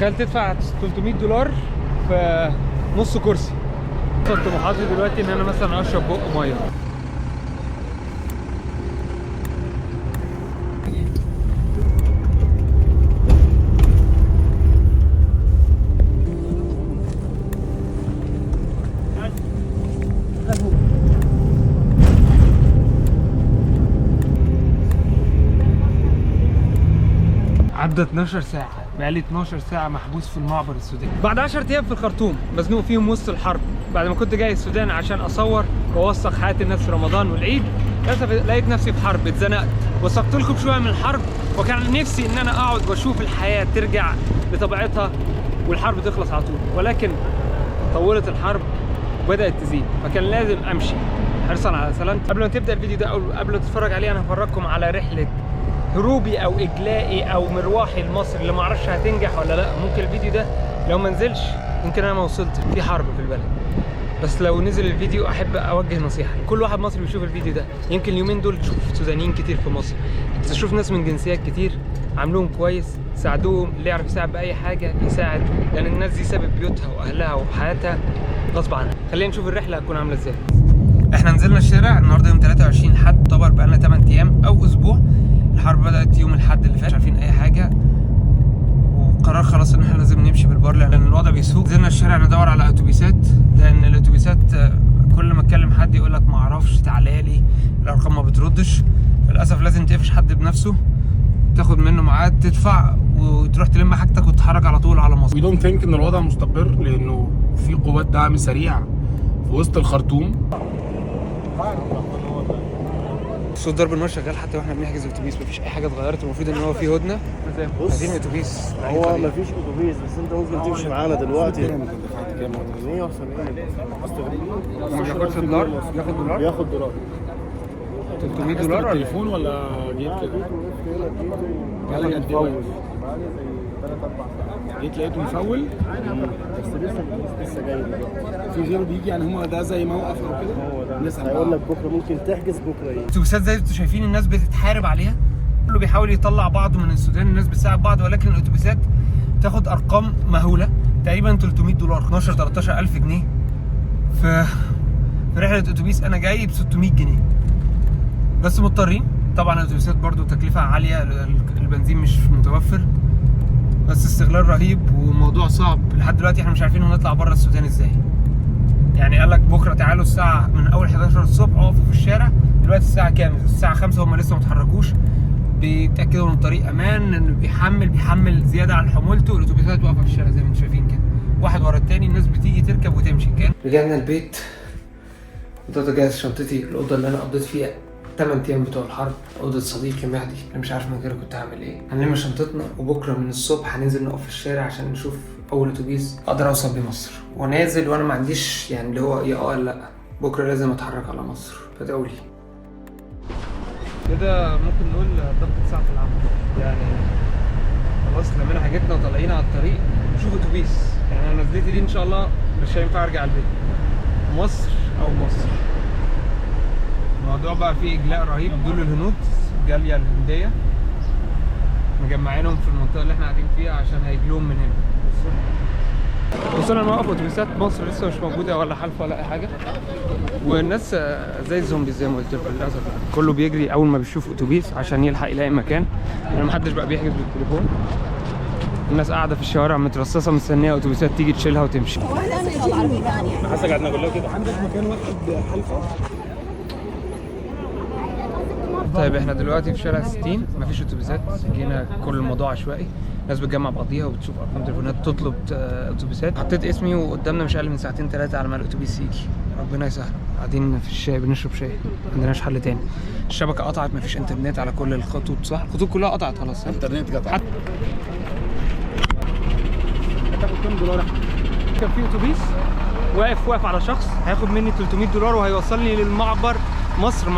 كانت تدفع $300 في نص كرسي. طموحاتي دلوقتي ان انا مثلا اشرب بق ميه. عدى 12 ساعة، بقالي 12 ساعة محبوس في المعبر السوداني بعد 10 أيام في الخرطوم، مزنوق فيهم وسط الحرب. بعد ما كنت جاي السودان عشان أصور وأوثق حياة الناس في رمضان والعيد، للأسف لقيت نفسي في حرب، اتزنقت. وثقت لكم شوية من الحرب، وكان نفسي إن أنا أقعد وأشوف الحياة ترجع لطبيعتها والحرب تخلص على طول، ولكن طولت الحرب وبدأت تزيد، فكان لازم أمشي حرصا على سلامتي. قبل ما تبدأ الفيديو ده أو قبل ما تتفرج عليه، أنا هفرجكم على رحلة هروبي او اجلائي او مروحي لمصر اللي معرفش هتنجح ولا لا. ممكن الفيديو ده لو ما نزلش يمكن انا ما وصلتش، في حرب في البلد. بس لو نزل الفيديو احب اوجه نصيحه كل واحد مصري بيشوف الفيديو ده. يمكن اليومين دول تشوف سودانيين كتير في مصر، تشوف ناس من جنسيات كتير، عاملوهم كويس، ساعدوهم. اللي يعرف يساعد باي حاجه يساعد، لان الناس دي سابت بيوتها واهلها وحياتها غصب عنها. خلينا نشوف الرحله هتكون عامله ازاي. احنا نزلنا الشارع النهارده يوم 23 حد، طبعا بقالنا 8 ايام او اسبوع. الحرب بدأت يوم الحد اللي فات، مش عارفين اي حاجة، وقرار خلاص ان احنا لازم نمشي بالبار لان الوضع بيسوق. نزلنا الشارع ندور على اتوبيسات، لان الاتوبيسات كل ما اتكلم حد يقول لك ما اعرفش، تعالى لي، الارقام ما بتردش. للاسف لازم تقفش حد بنفسه، تاخد منه ميعاد، تدفع وتروح تلم حاجتك وتتحرك على طول على مصر. وي دونت ثينك ان الوضع مستقر، لانه في قوات دعم سريع في وسط الخرطوم. صوت ضرب النار شغال حتى واحنا بنحجز اتوبيس، مفيش اي حاجه اتغيرت. المفروض ان هو في هدنه. عايزين اتوبيس. هو مفيش اتوبيس، بس انت ممكن تمشي معانا دلوقتي. 170 ما بياخدش دولار، بياخد دولار، بياخد دولار. $300 ولا تليفون ولا جيب كده؟ قال لك مفول. جيت لقيته مفول، بس لسه جاي دلوقتي. في غيره بيجي، يعني هو ده زي موقف او كده. هو ده الناس هيقول لك بكره ممكن تحجز، بكره ايه. اتوبيسات زي انتوا شايفين الناس بتتحارب عليها، كله بيحاول يطلع بعضه من السودان، الناس بتساعد بعض، ولكن الاتوبيسات تاخد ارقام مهوله، تقريبا $300، 13,000 جنيه في رحله اتوبيس. انا جاي ب 600 جنيه بس مضطرين. طبعا الاتوبيسات برضو تكلفه عاليه، البنزين مش متوفر، بس استغلال رهيب وموضوع صعب. لحد دلوقتي احنا مش عارفين هنطلع بره السودان ازاي. يعني قال لك بكره تعالوا الساعه من اول 11 الصبح اقفوا في الشارع. دلوقتي الساعه كام؟ الساعه 5، هم لسه ما اتحركوش. بيتاكدوا ان الطريق امان، انه بيحمل زياده عن حمولته. الاتوبيسات واقفه في الشارع زي ما انتم شايفين كده، واحد ورا التاني، الناس بتيجي تركب وتمشي. كان رجعنا البيت، بدأت اجهز شنطتي، الاوضه اللي انا قضيت فيها 8 ايام بتوع الحرب، اوضه صديقي مهدي اللي مش عارف من غيره كنت هعمل ايه. هنلم شنطتنا وبكره من الصبح هننزل نقف في الشارع عشان نشوف اول اتوبيس اقدر اوصل بيه مصر. ونازل وانا ما عنديش يعني اللي هو يا لا، بكره لازم اتحرك على مصر، فادعوا لي. كده ممكن نقول ضغط ساعه العمل، يعني خلاص لمينا حاجتنا وطالعين على الطريق نشوف اتوبيس. يعني انا نزلتي دي ان شاء الله مش هينفع ارجع البيت، مصر او مصر. الموضوع بقى فيه اجلاء رهيب. دول الهنود، الجاليه الهنديه، مجمعينهم في المنطقه اللي احنا قاعدين فيها عشان هيجلوهم من هنا. وصلنا موقف اتوبيسات مصر لسه مش موجوده ولا حلفه ولا اي حاجه، والناس زي الزومبي زي ما قلت لكم. للاسف كله بيجري اول ما بيشوف اتوبيس عشان يلحق يلاقي مكان، يعني محدش بقى بيحجز بالتليفون. الناس قاعده في الشوارع مترصصه مستنيه اتوبيسات تيجي تشيلها وتمشي. حاسه قعدنا كلها كده. عندك مكان واحد حلقه. طيب احنا دلوقتي في شارع 60، مفيش اتوبيسات، جينا كل الموضوع عشوائي، الناس بتجمع بعضيها وبتشوف ارقام تليفونات تطلب اتوبيسات. حطيت اسمي وقدامنا مش اقل من ساعتين 3 على ما الاتوبيس يجي. ربنا يسهل. قاعدين في الشاي بنشرب شاي، ما عندناش حل تاني. الشبكه قطعت، مفيش انترنت على كل الخطوط، صح؟ الخطوط كلها قطعت خلاص. الانترنت قطع. هتاخد كام دولار؟ كان في اتوبيس واقف على شخص هياخد مني $300 وهيوصلني للمعبر مصر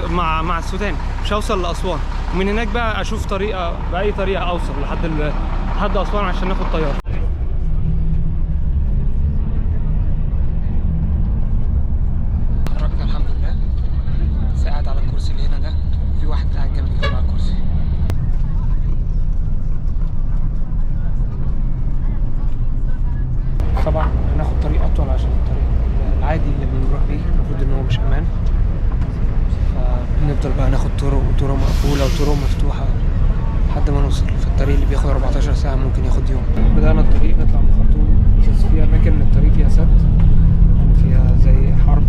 مع السودان. مش هوصل لاسوان، ومن هناك بقى اشوف طريقه باي طريقه اوصل لحد اسوان عشان ناخد طياره. اتحركنا الحمد لله. قاعد على الكرسي اللي هنا ده، في واحد قاعد جنبي كده على الكرسي. نفضل بقى ناخد طرق وطرق مقفولة وطرق مفتوحة لحد ما نوصل في الطريق اللي بياخد 14 ساعة ممكن ياخد يوم. بدأنا الطريق نطلع من الخرطوم، بس في أماكن من الطريق فيها سد فيها زي حرب،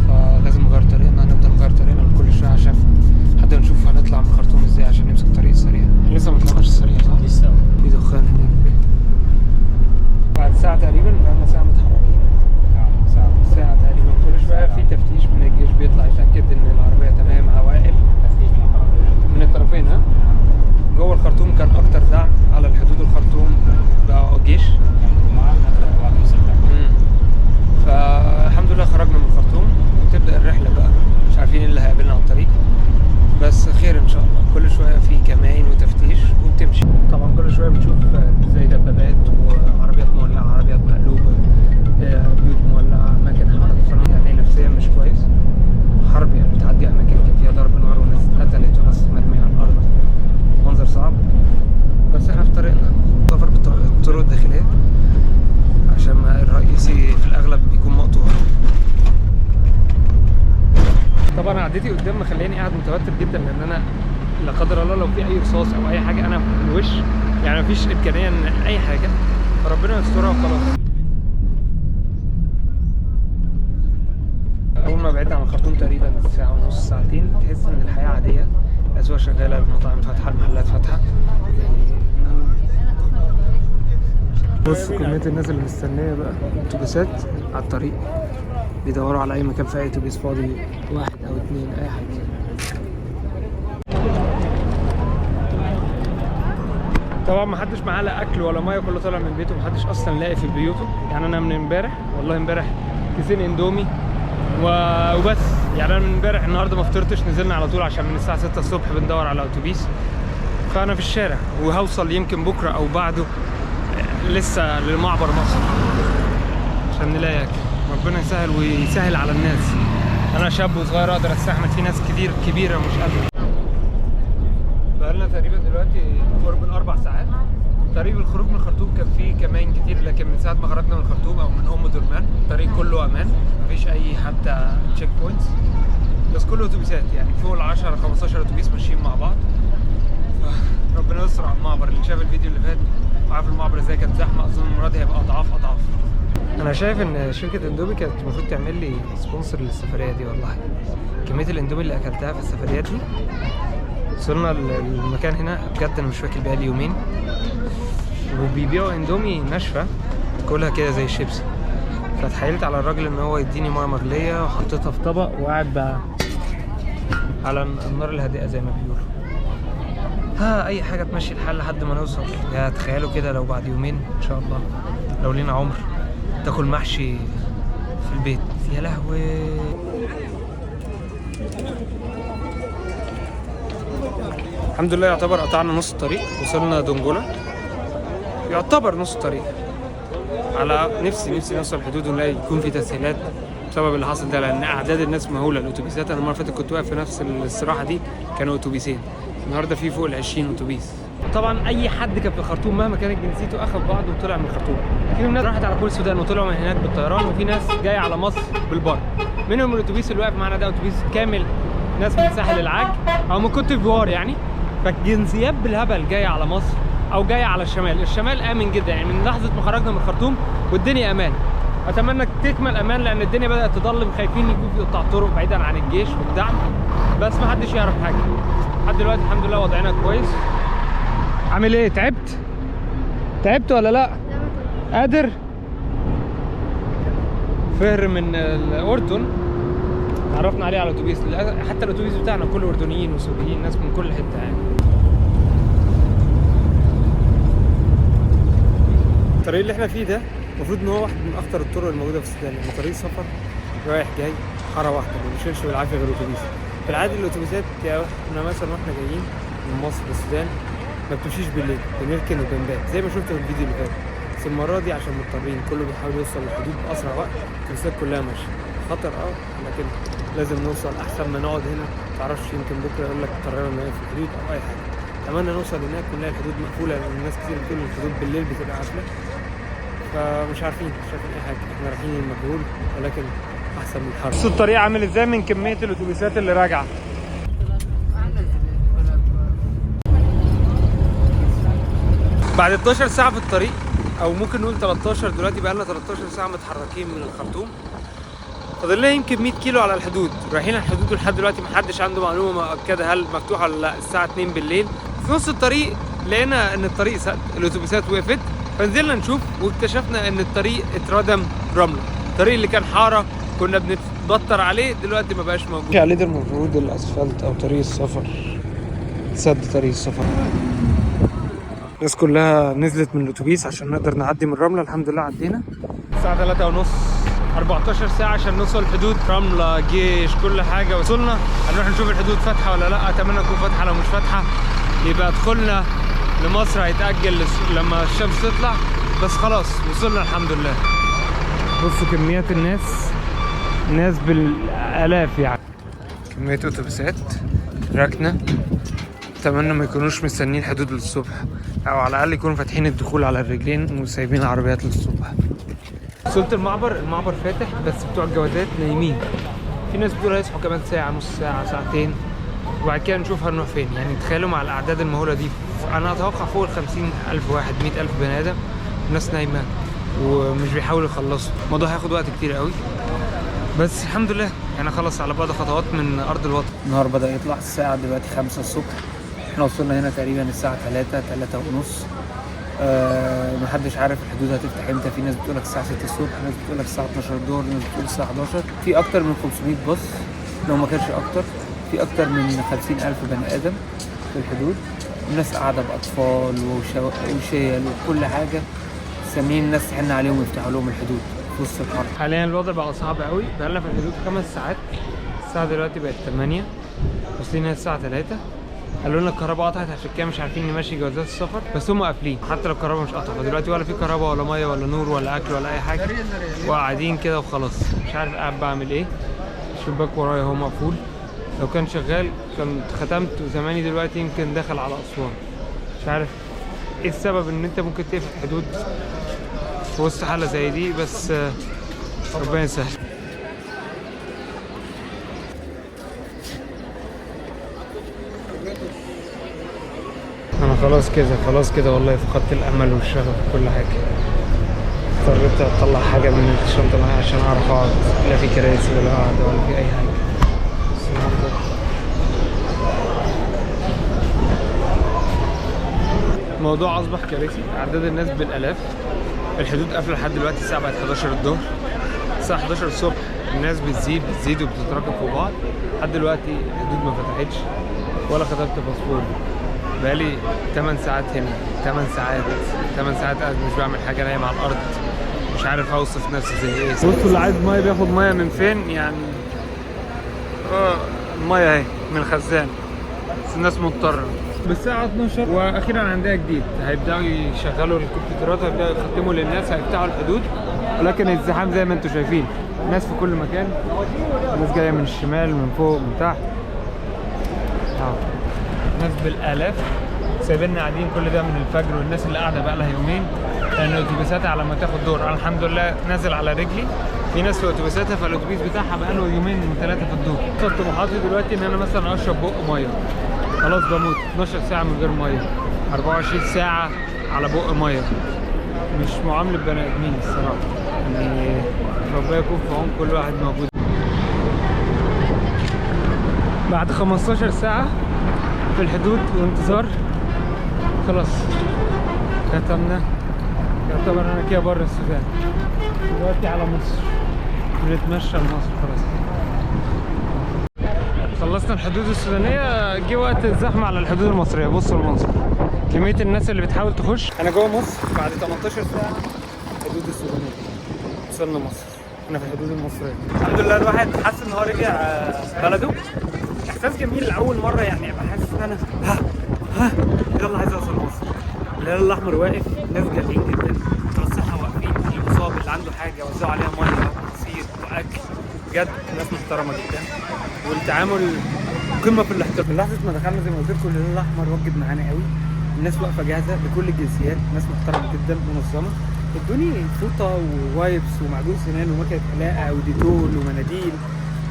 فلازم نغير طريقنا، نفضل نغير طريقنا كل شوية عشان لحد ما نشوف هنطلع من الخرطوم ازاي عشان نمسك الطريق السريع. لسه ما طلعناش السريع صح؟ لسه في دخان هناك. بعد ساعة تقريبا بقالنا ساعة متحركين. ساعة تقريبا. كل شوية في تفتيش من الجيش بيطلع يتأكد إن العربية تمام، عوائل من الطرفين. ها؟ جوه الخرطوم كان أكتر دعم على الحدود الخرطوم بقى الجيش. فالحمد لله خرجنا من الخرطوم وتبدأ الرحلة بقى. مش عارفين ايه اللي هيقابلنا على الطريق، بس خير ان شاء الله. كل شوية في كمائن وتفتيش وبتمشي. طبعا كل شوية بتشوف زي دبابات وعربيات مولعة، عربيات مقلوبة، بيوت مولعة، أماكن حرب. يعني نفسيا مش كويس. حرب يعني بتعدي أماكن كان فيها ضرب نار وناس اتقتلت وناس مرمية على الأرض. منظر صعب، بس احنا في طريقنا. سفر بالطرق الداخلية عشان ما الرئيسي في الأغلب بيكون مقطوع. طبعا قعدتي قدام مخليني قاعد متوتر جدا، لان انا لا قدر الله لو في اي رصاص او اي حاجه انا في الوش، يعني مفيش امكانيه ان اي حاجه، فربنا يسترها وخلاص. اول ما بعدنا عن الخرطوم تقريبا ساعه ونص ساعتين تحس ان الحياه عاديه، الاسواق شغاله، المطاعم فاتحه، المحلات فاتحه. بص كميه الناس اللي مستنيه بقى اتوبيسات على الطريق، بيدوروا على اي مكان في اي اتوبيس فاضي، واحد او اتنين اي حاجه. طبعا ما حدش معاه لا اكل ولا ميه، كله طالع من بيته، ما حدش اصلا لاقي في بيوته. يعني انا من امبارح، والله امبارح كيسين اندومي وبس. يعني انا من امبارح النهارده ما فطرتش، نزلنا على طول عشان من الساعه 6 الصبح بندور على اتوبيس. فانا في الشارع وهوصل يمكن بكره او بعده لسه لمعبر مصر عشان نلاقي اكل. ربنا يسهل ويسهل على الناس. انا شاب وصغير اقدر استحمل، في ناس كتير كبيره مش قادره. بقالنا تقريبا دلوقتي قرب ال4 ساعات. طريق الخروج من الخرطوم كان فيه كمائن كتير، لكن من ساعه ما خرجنا من الخرطوم او من درمان الطريق كله امان، مفيش اي حتى تشيك بوينتس، بس كله اتوبيسات. يعني فوق ال 10 15 اتوبيس ماشيين مع بعض. ربنا يستر على المعبر. اللي شاف الفيديو اللي فات وعارف المعبر ازاي كانت زحمه، اظن المره دي هيبقى اضعاف. انا شايف ان شركه اندومي كانت المفروض تعمل لي سبونسر للسفريه دي. والله كميه الاندومي اللي اكلتها في السفريات دي. وصلنا المكان هنا بجد انا مش واكل بقالي يومين، وبيبيعوا اندومي ناشفه كلها كده زي الشيبسي. فتحايلت على الراجل ان هو يديني ميه مغليه وحطيتها في طبق وقاعد بقى على النار الهادئه زي ما بيقولوا. اي حاجه تمشي الحال لحد ما نوصل. يا تخيلوا كده لو بعد يومين ان شاء الله لو لينا عمر تاكل محشي في البيت، يا لهوي. الحمد لله يعتبر قطعنا نص الطريق، وصلنا دونجولا، يعتبر نص الطريق. على نفسي نوصل الحدود ونلاقي يكون في تسهيلات بسبب اللي حصل ده، لان اعداد الناس مهوله. الاتوبيسات انا المره اللي فاتت كنت واقف في نفس الاستراحه دي كانوا اتوبيسين، النهارده في فوق ال 20 اتوبيس. طبعا اي حد كان في الخرطوم مهما كانت جنسيته اخذ بعضه وطلع من الخرطوم. في ناس راحت على بول السودان وطلعوا من هناك بالطيران، وفي ناس جايه على مصر بالبر. منهم الاتوبيس اللي واقف معانا ده اتوبيس كامل ناس من ساحل العاج او من كوت ديفوار يعني. فالجنسيات بالهبل جايه على مصر او جايه على الشمال. الشمال امن جدا، يعني من لحظه ما خرجنا من الخرطوم والدنيا امان. اتمنى تكمل امان، لان الدنيا بدات تضلم، خايفين يكون في قطاع طرق بعيدا عن الجيش والدعم، بس ما حدش يعرف حاجه لحد دلوقتي. الحمد لله وضعنا كويس. عامل ايه؟ تعبت ولا لا؟ قادر؟ فهر من الاردن عرفنا عليه على الاتوبيس، حتى الاتوبيس بتاعنا كله اردنيين وسوريين، ناس من كل حته يعني. الطريق اللي احنا فيه ده المفروض ان هو واحد من اخطر الطرق الموجوده في السودان، لان طريق سفر رايح جاي حاره واحده ما بيشيلش بالعافيه غير اتوبيس. في العادي الاتوبيسات احنا مثلا واحنا جايين من مصر للسودان ما بتمشيش بالليل، بنركن وبنبات زي ما شفت في الفيديو اللي فات. بس المره دي عشان مضطرين، كله بيحاول يوصل للحدود باسرع وقت، الاتوبيسات كلها ماشيه. خطر لكن لازم نوصل احسن ما نقعد هنا. متعرفش يمكن بكره يقول لك قررنا نقف في الحدود او اي حاجه. اتمنى نوصل هناك ونلاقي الحدود مقفوله، لان الناس كتير بتقول الحدود بالليل بتبقى قافله، فمش عارفين اي حاجه. احنا رايحين المجهول ولكن احسن من الحرب. بصوا الطريق عامل ازاي من كميه الاتوبيسات اللي راجعه. بعد 12 ساعة في الطريق او ممكن نقول 13 دلوقتي، بقى لنا 13 ساعة متحركين من الخرطوم. فاضل لنا يمكن 100 كيلو على الحدود، رايحين على الحدود ولحد دلوقتي محدش عنده معلومة مؤكدة هل مفتوحة ولا لا. الساعة 2 بالليل في نص الطريق لقينا ان الطريق سد، الاتوبيسات وقفت، فنزلنا نشوف واكتشفنا ان الطريق اتردم رملة. الطريق اللي كان حارة كنا بنتبطر عليه دلوقتي ما بقاش موجود عليه. ده المفروض الاسفلت او طريق السفر، سد طريق السفر. الناس كلها نزلت من الاتوبيس عشان نقدر نعدي من الرملة. الحمد لله عدينا. الساعة 3:30، 14 ساعة عشان نوصل الحدود. رملة، جيش، كل حاجة. وصلنا، هنروح نشوف الحدود فاتحة ولا لا. اتمنى تكون فاتحة، لو مش فاتحة يبقى دخولنا لمصر هيتأجل لما الشمس تطلع. بس خلاص وصلنا الحمد لله. بصوا كميات الناس بالالاف يعني. كمية اتوبيسات راكنة. اتمنى ما يكونوش مستنيين الحدود للصبح، او على الاقل يكونوا فاتحين الدخول على الرجلين وسايبين العربيات للصبح. وصلت المعبر فاتح، بس بتوع الجوازات نايمين. في ناس بتقول هيصحوا كمان ساعة، نص ساعة، ساعتين، وبعد كده نشوف هنروح فين. يعني تخيلوا مع الاعداد المهولة دي، انا اتوقع فوق ال 50,000 واحد، 100,000 بني ادم، الناس نايمة ومش بيحاولوا يخلصوا. الموضوع هياخد وقت كتير قوي، بس الحمد لله يعني خلص على بعض خطوات من ارض الوطن. النهار بدأ يطلع، الساعة دلوقتي 5 الصبح. احنا وصلنا هنا تقريبا الساعة 3:30. محدش عارف الحدود هتفتح امتى. في ناس بتقولك الساعة 6 الصبح، ناس بتقولك الساعة 12 الظهر، ناس بتقول الساعة 11. في أكتر من 500 باص لو ما كانش أكتر. في أكتر من 50,000 بني آدم في الحدود. الناس قاعدة بأطفال وشيل وكل حاجة، مستنيين الناس تحن عليهم ويفتحوا لهم الحدود في وسط الحر. حاليا الوضع بقى صعب قوي، بقالنا في الحدود 5 ساعات. الساعة دلوقتي بقت 8، واصلين هنا الساعة 3. قالوا لنا الكهرباء قطعت عشان كده مش عارفين نمشي جوازات السفر، بس هم قافلين. حتى لو الكهرباء مش قطعت دلوقتي، ولا في كهرباء ولا ميه ولا نور ولا اكل ولا اي حاجه، وقاعدين كده وخلاص. مش عارف قاعد بعمل ايه. الشباك ورايا هو مقفول، لو كان شغال كنت ختمت وزماني دلوقتي يمكن داخل على اسوان. مش عارف ايه السبب ان انت ممكن تقفل حدود في وسط حاله زي دي، بس ربنا يسهل. انا خلاص كده والله فقدت الامل والشغف وكل حاجه. اضطريت اطلع حاجه من الشنطه معايا عشان اعرف اقعد، لا في كراسي ولا قاعده ولا في اي حاجه. الموضوع اصبح كارثي، اعداد الناس بالالاف. الحدود قافله لحد دلوقتي، الساعه بقت 11 الظهر. الساعه 11 الصبح الناس بتزيد وبتتراكم فوق بعض. لحد دلوقتي الحدود ما فتحتش ولا كتبت باسبور. بقالي 8 ساعات هنا، 8 ساعات قاعد مش بعمل حاجه، نايم على الارض، مش عارف اوصف نفسي زي ايه. بصوا اللي عايز ميه بياخد ميه من فين يعني. الميه اهي من الخزان، بس الناس مضطره. بالساعه 12 واخيرا عندها جديد، هيبداوا يشغلوا الكمبيوترات وهيبداوا يختموا للناس، هيفتحوا الحدود. ولكن الزحام زي ما انتم شايفين، ناس في كل مكان، ناس جايه من الشمال، من فوق، من تحت. ناس بالالاف سايبيننا قاعدين كل ده من الفجر. والناس اللي قاعده بقى لها يومين، لان الاتوبيسات على ما تاخد دور. انا الحمد لله نازل على رجلي. في ناس في اتوبيساتها، فالاتوبيس بتاعها بقى له يومين وثلاثه في الدور. طموحاتي دلوقتي ان انا مثلا اشرب بق ميه. خلاص بموت 12 ساعه من غير ميه، 24 ساعه على بق ميه. مش معامله بني ادمين الصراحه يعني. ربنا يكون في عون كل واحد موجود. بعد 15 ساعه في الحدود وانتظار، خلاص ختمنا. يعتبر انا كده بره السودان، دلوقتي على مصر، بنتمشى لمصر خلاص. خلصنا الحدود السودانيه، جه وقت الزحمه على الحدود المصريه. بصوا المنظر، كميه الناس اللي بتحاول تخش. انا جوه مصر بعد 18 ساعه الحدود السودانيه. وصلنا مصر، احنا في الحدود المصريه. الحمد لله الواحد حاسس ان هو رجع بلده. احساس جميل لاول مره يعني. ابقى حاسس ان انا يلا عايز اوصل مصر. الهلال الاحمر واقف، ناس جامدين جدا، بتوع الصحه واقفين، اللي مصاب اللي عنده حاجه وزعوا عليها ميه وعصير واكل. بجد ناس محترمه جدا، والتعامل قمه في الاحترام. من لحظه ما دخلنا زي ما قلت لكم الهلال الاحمر وجب معانا قوي. الناس واقفه جاهزه بكل الجنسيات، ناس محترمه جدا منظمه. ادوني فوطه ووايبس ومعجون سنان ومكنه حلاقه وديتول ومناديل،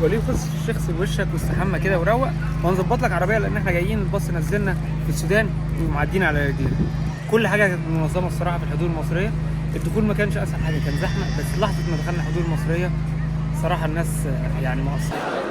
وليه خص شخص وشك واستحمى كده وروق، وهنظبط لك عربيه لان احنا جايين الباص نزلنا في السودان ومعديين على رجلينا. كل حاجه كانت منظمه الصراحه في الحدود المصريه. الدخول ما كانش اسهل حاجه، كان زحمه، بس لحظه ما دخلنا الحدود المصريه صراحه الناس يعني مقصره.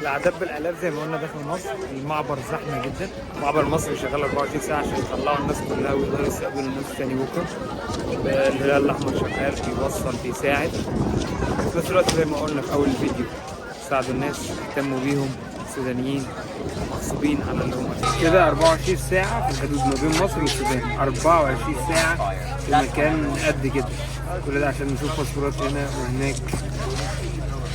الاعداد بالالاف زي ما قلنا داخل مصر. المعبر زحمه جدا، معبر مصر شغال 24 ساعه عشان يطلعوا الناس كلها ويقدروا يستقبلوا الناس تاني بكره. الهلال الاحمر شغال بيوصل بيساعد، في نفس الوقت زي ما قلنا في اول الفيديو ساعدوا الناس، اهتموا بيهم. السودانيين مغصوبين على اللي هم كده 24 ساعه في الحدود ما بين مصر والسودان، 24 ساعه في مكان قد كده. كل ده عشان نشوف باسبورات هنا وهناك،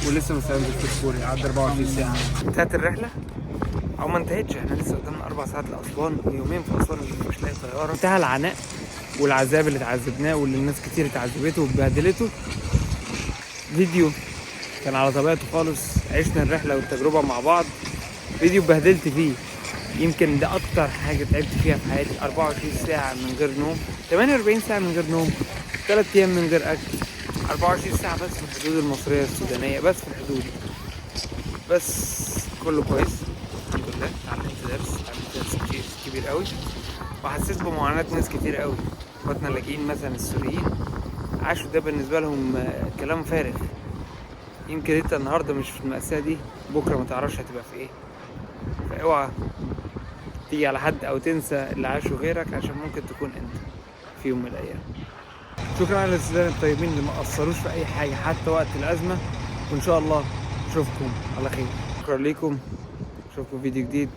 ولسه ما استلمتش باسبوري. عدى 24 ساعه. انتهت الرحله او ما انتهتش، احنا لسه قدامنا 4 ساعات لاسوان ويومين في اسوان مش لاقي طياره. انتهى العناء والعذاب اللي اتعذبناه واللي الناس كتير اتعذبته واتبهدلته. فيديو كان على طبيعته خالص، عشنا الرحله والتجربه مع بعض. فيديو اتبهدلت فيه، يمكن ده اكتر حاجه تعبت فيها في حياتي. 24 ساعه من غير نوم، 48 ساعه من غير نوم، 3 ايام من غير اكل، 24 ساعه بس في الحدود المصريه السودانيه، بس في الحدود. بس كله كويس الحمد لله. اتعلمت درس كبير قوي، وحسيت بمعاناه ناس كتير قوي. اخواتنا اللاجئين مثلا السوريين عاشوا ده بالنسبه لهم كلام فارغ. يمكن انت النهارده مش في المأساة دي، بكره ما تعرفش هتبقى في ايه. فاوعى تيجي على حد او تنسى اللي عاشوا غيرك، عشان ممكن تكون انت في يوم من الايام. شكرا على السودان الطيبين اللي ما قصروش في اي حاجه حتى وقت الازمه، وان شاء الله نشوفكم على خير. شكرا لكم، اشوفكم فيديو جديد.